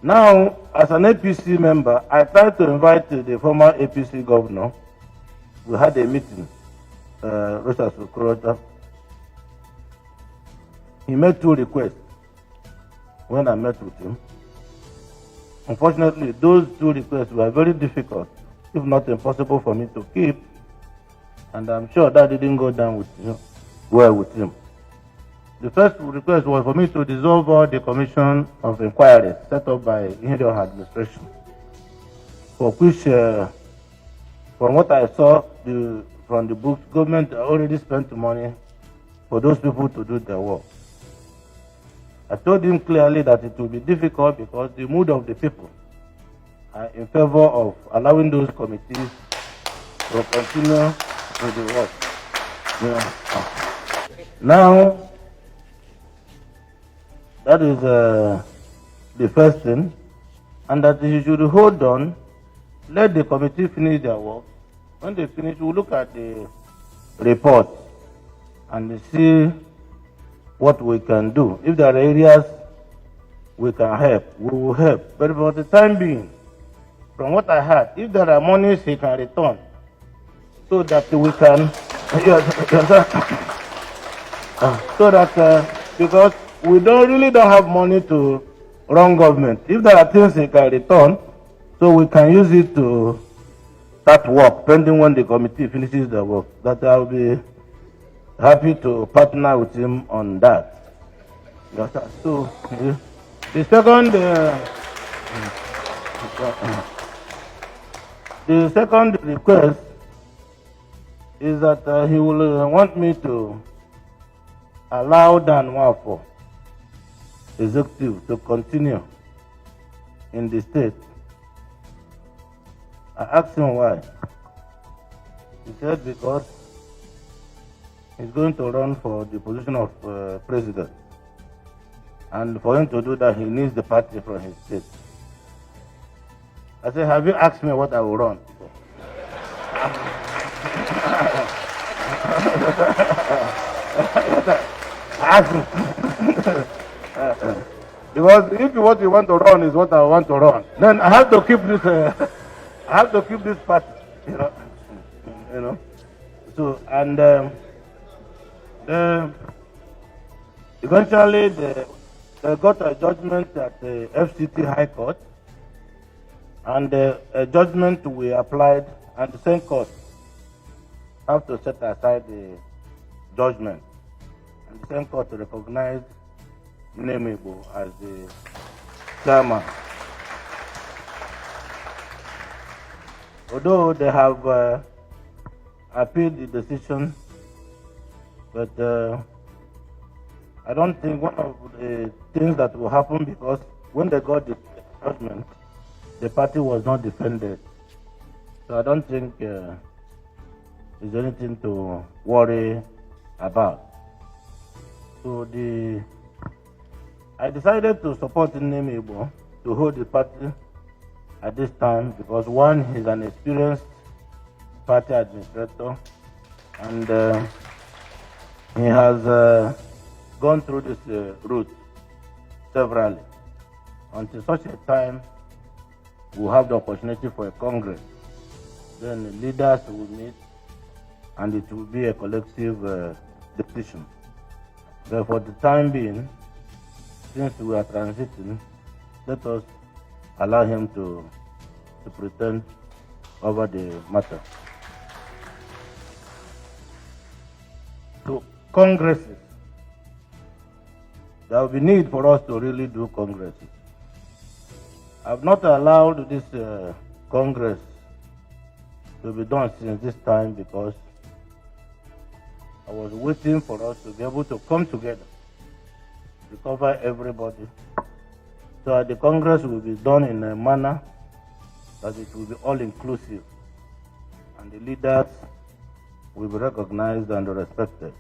Now, as an APC member, I tried to invite the former APC governor. We had a meeting, Rochas Okorocha. He made 2 requests when I met with him. Unfortunately, those 2 requests were very difficult, if not impossible for me to keep, and I'm sure that didn't go down with well with him. The first request was for me to dissolve all the commission of inquiries set up by Indian administration, for which, from what I saw from the books, government already spent the money for those people to do their work. I told him clearly that it will be difficult because the mood of the people are in favor of allowing those committees to continue with the work. Now, that is the first thing, and that you should hold on, let the committee finish their work. When they finish, we'll look at the report and see what we can do. If there are areas we can help, we will help. But for the time being, from what I heard, if there are monies he can return, so that we can, so that, because we really don't have money to run government. If there are things he can return, so we can use it to start work, pending when the committee finishes the work, that I'll be happy to partner with him on that. So, the second request is that he will want me to allow N120 executive to continue in the state. I asked him why. He said because he's going to run for the position of president. And for him to do that, he needs the party from his state. I said, have you asked me what I will run? Because if what you want to run is what I want to run, then I have to keep this. I have to keep this party, you know. So and eventually they got a judgment at the FCT High Court, and a judgment we applied, and the same court have to set aside the judgment, and the same court recognized Imo as the chairman. Although they have appealed the decision, but I don't think one of the things that will happen, because when they got the judgment, the party was not defended. So I don't think there's anything to worry about. So I decided to support Imo to hold the party at this time, because one, he's an experienced party administrator, and he has gone through this route severally. Until such a time, we'll have the opportunity for a congress. Then the leaders will meet, and it will be a collective decision. But for the time being, since we are transiting, let us allow him to pretend over the matter. So, congresses. There will be need for us to really do congresses. I've not allowed this congress to be done since this time, because I was waiting for us to be able to come together to cover everybody. So the Congress will be done in a manner that it will be all-inclusive, and the leaders will be recognized and respected.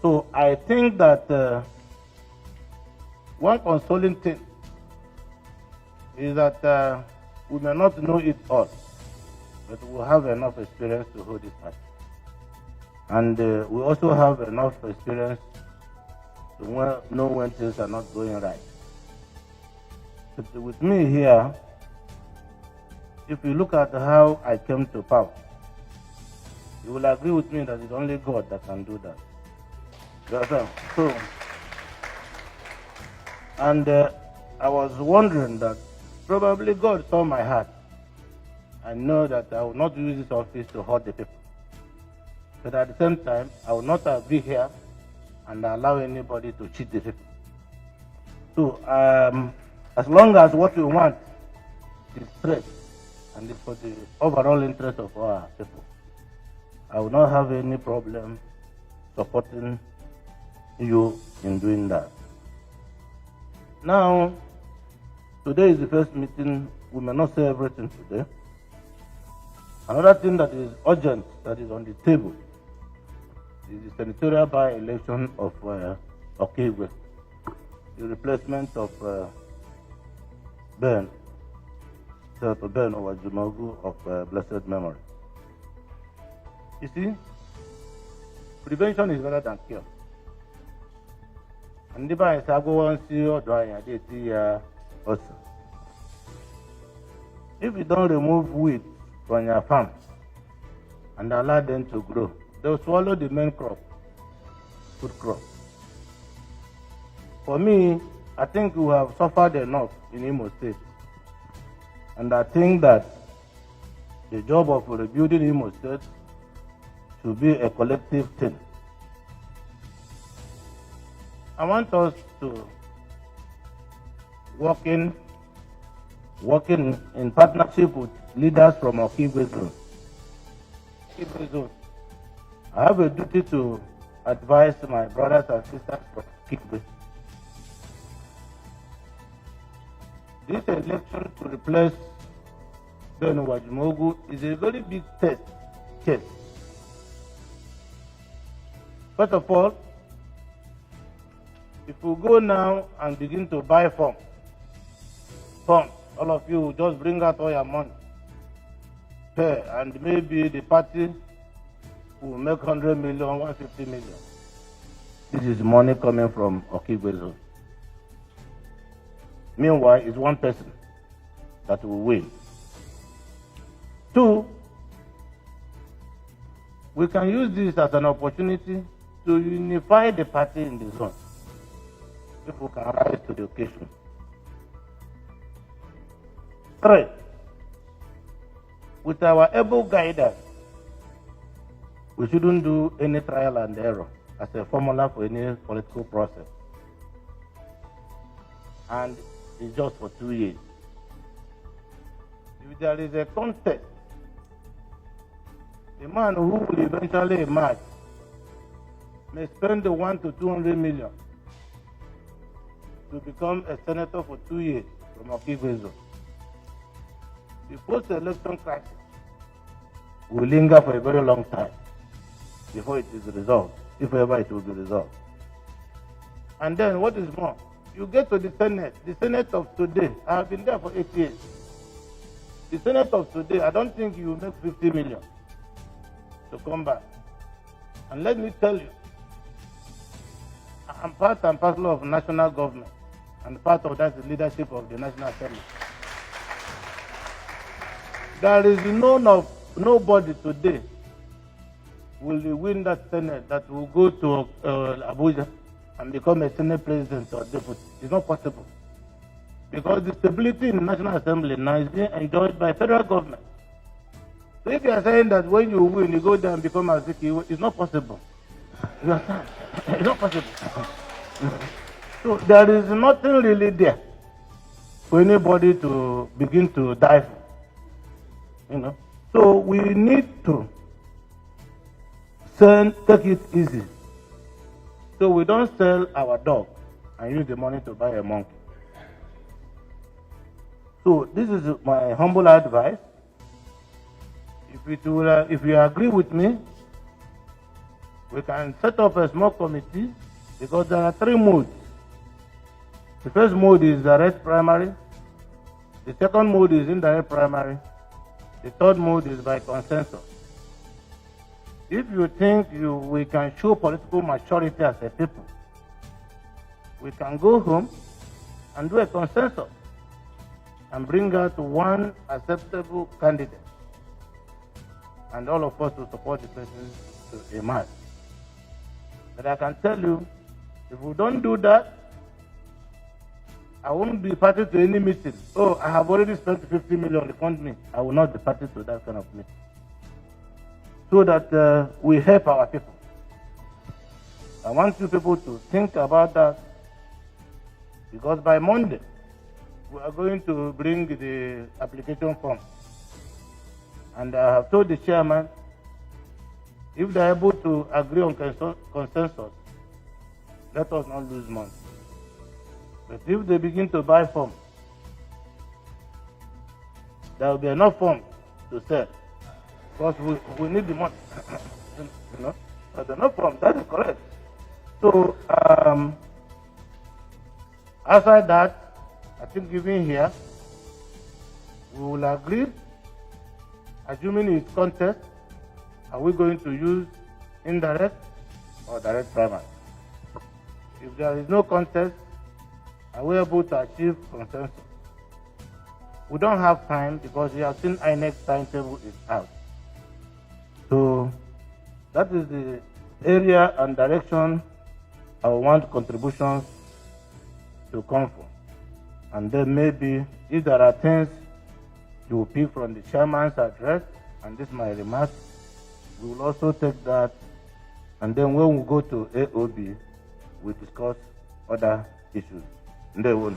So I think that one consoling thing is that we may not know it all, but we have enough experience to hold this party. And we also have enough experience to know when things are not going right. But with me here, if you look at how I came to power, you will agree with me that it's only God that can do that. So, and I was wondering that probably God saw my heart. I know that I will not use this office to hurt the people. But at the same time, I will not be here and allow anybody to cheat the people. So, as long as what we want is straight and it's for the overall interest of our people, I will not have any problem supporting you in doing that. Now, today is the first meeting. We may not say everything today. Another thing that is urgent, that is on the table, is the senatorial by-election of Okigwe, the replacement of Senator of blessed memory. You see, prevention is better than cure. And the by also. If you don't remove weeds from your farm and allow them to grow, they'll swallow the main crop, food crop. For me, I think we have suffered enough in Imo State. And I think that the job of rebuilding Imo State should be a collective thing. I want us to work in partnership with leaders from Okigwe Zone. I have a duty to advise my brothers and sisters from Okigwe. This election to replace Ben Wajimogu is a very big test. First of all, if we go now and begin to buy forms, all of you just bring out all your money, pay, and maybe the party will make 100 million, 150 million. This is money coming from Okigwe Zone. Meanwhile, it's one person that will win. Two, we can use this as an opportunity to unify the party in the zone. People can rise to the occasion. Three, with our able guidance, we shouldn't do any trial and error as a formula for any political process. And it's just for 2 years. If there is a contest, the man who will eventually emerge may spend 100 to 200 million to become a senator for 2 years from Okigwe Zone. The post-election crisis will linger for a very long time before it is resolved, if ever it will be resolved. And then what is more, you get to the Senate of today. I have been there for 8 years. The Senate of today, I don't think you will make 50 million to come back. And let me tell you, I'm part and parcel of national government, and part of that is the leadership of the National Assembly. There is nobody today will win that Senate that will go to Abuja and become a Senate president or deputy. It's not possible. Because the stability in the National Assembly now is being enjoyed by federal government. So if you are saying that when you win, you go there and become a Ziki, it's not possible. You understand? It's not possible. So there is nothing really there for anybody to begin to die for. So we need to take it easy. So we don't sell our dog and use the money to buy a monkey. So this is my humble advice. If you agree with me, we can set up a small committee, because there are 3 modes. The first mode is direct primary. The second mode is indirect primary. The third mode is by consensus. If you think we can show political maturity as a people, we can go home and do a consensus and bring out one acceptable candidate. And all of us will support the person to emerge. But I can tell you, if we don't do that, I won't be party to any meeting. Oh, I have already spent 50 million, refund me. I will not be party to that kind of meeting. So that we help our people. I want you people to think about that, because by Monday, we are going to bring the application form. And I have told the chairman, if they are able to agree on consensus, let us not lose money. But if they begin to buy forms, there will be enough forms to sell. Because we need the money. You know? But enough forms, that is correct. So, outside that, I think even here, we will agree, assuming it's contest, are we going to use indirect or direct primary? If there is no contest, are we able to achieve consensus? We don't have time because we have seen INEC timetable is out. So that is the area and direction I want contributions to come from. And then maybe if there are things you will pick from the chairman's address, and this is my remark, we will also take that. And then when we go to AOB, we discuss other issues. They will.